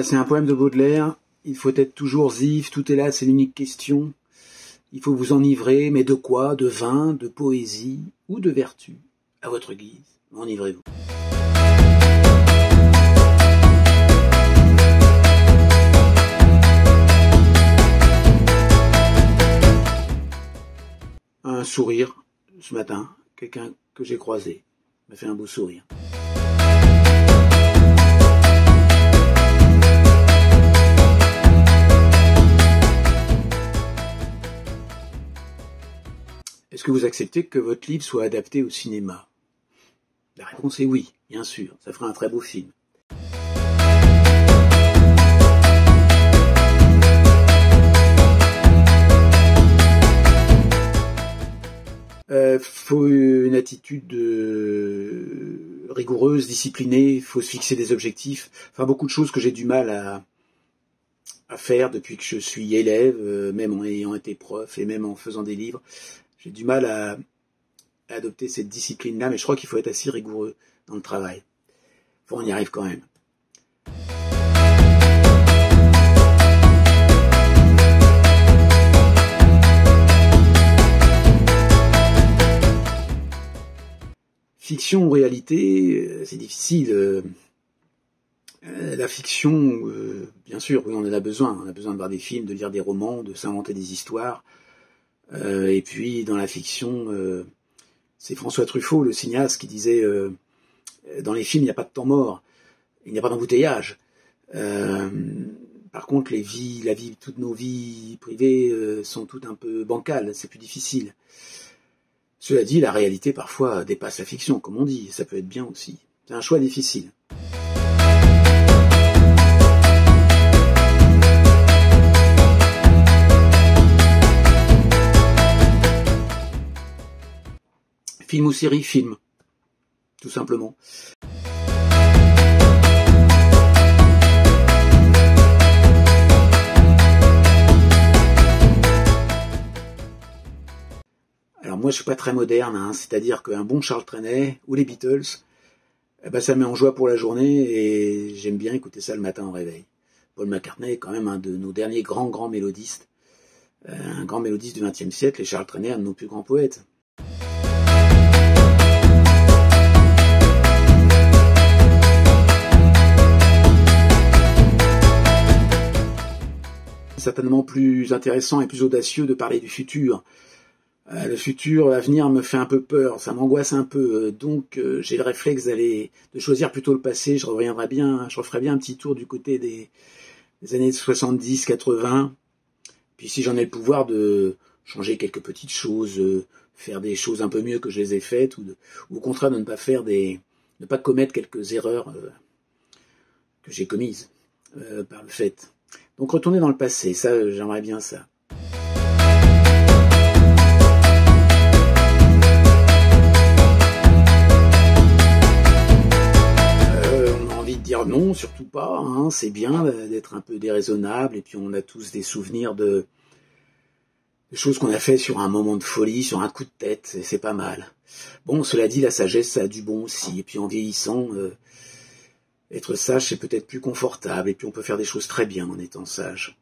C'est un poème de Baudelaire. Il faut être toujours ivre, tout est là, c'est l'unique question. Il faut vous enivrer, mais de quoi? De vin, de poésie ou de vertu? À votre guise, enivrez-vous. Un sourire, ce matin, quelqu'un que j'ai croisé m'a fait un beau sourire. Est-ce que vous acceptez que votre livre soit adapté au cinéma? La réponse est oui, bien sûr, ça ferait un très beau film. Faut une attitude rigoureuse, disciplinée, faut se fixer des objectifs. Enfin, beaucoup de choses que j'ai du mal à faire depuis que je suis élève, même en ayant été prof et même en faisant des livres. J'ai du mal à adopter cette discipline-là, mais je crois qu'il faut être assez rigoureux dans le travail. Enfin, on y arrive quand même. Fiction ou réalité, c'est difficile. La fiction, bien sûr, oui, on en a besoin. On a besoin de voir des films, de lire des romans, de s'inventer des histoires. Et puis, dans la fiction, c'est François Truffaut, le cinéaste, qui disait dans les films, il n'y a pas de temps mort, il n'y a pas d'embouteillage. Par contre, toutes nos vies privées sont toutes un peu bancales, c'est plus difficile. Cela dit, la réalité parfois dépasse la fiction, comme on dit, ça peut être bien aussi. C'est un choix difficile. Film ou série? Film, tout simplement. Alors moi je suis pas très moderne, c'est-à-dire qu'un bon Charles Trenet ou les Beatles, ça met en joie pour la journée et j'aime bien écouter ça le matin au réveil. Paul McCartney est quand même un de nos derniers grands mélodistes, un grand mélodiste du XXe siècle, et Charles Trenet un de nos plus grands poètes. Certainement plus intéressant et plus audacieux de parler du futur. Le futur, l'avenir me fait un peu peur, ça m'angoisse un peu, donc j'ai le réflexe de choisir plutôt le passé. Je referais bien un petit tour du côté des années 70-80, puis si j'en ai le pouvoir de changer quelques petites choses, faire des choses un peu mieux que je les ai faites, ou au contraire de ne pas commettre quelques erreurs que j'ai commises par le fait. Donc retourner dans le passé, ça j'aimerais bien ça. Dire non, surtout pas, c'est bien d'être un peu déraisonnable, et puis on a tous des souvenirs de choses qu'on a fait sur un moment de folie, sur un coup de tête, et c'est pas mal. Bon, cela dit, la sagesse, ça a du bon aussi, et puis en vieillissant, être sage, c'est peut-être plus confortable, et puis on peut faire des choses très bien en étant sage.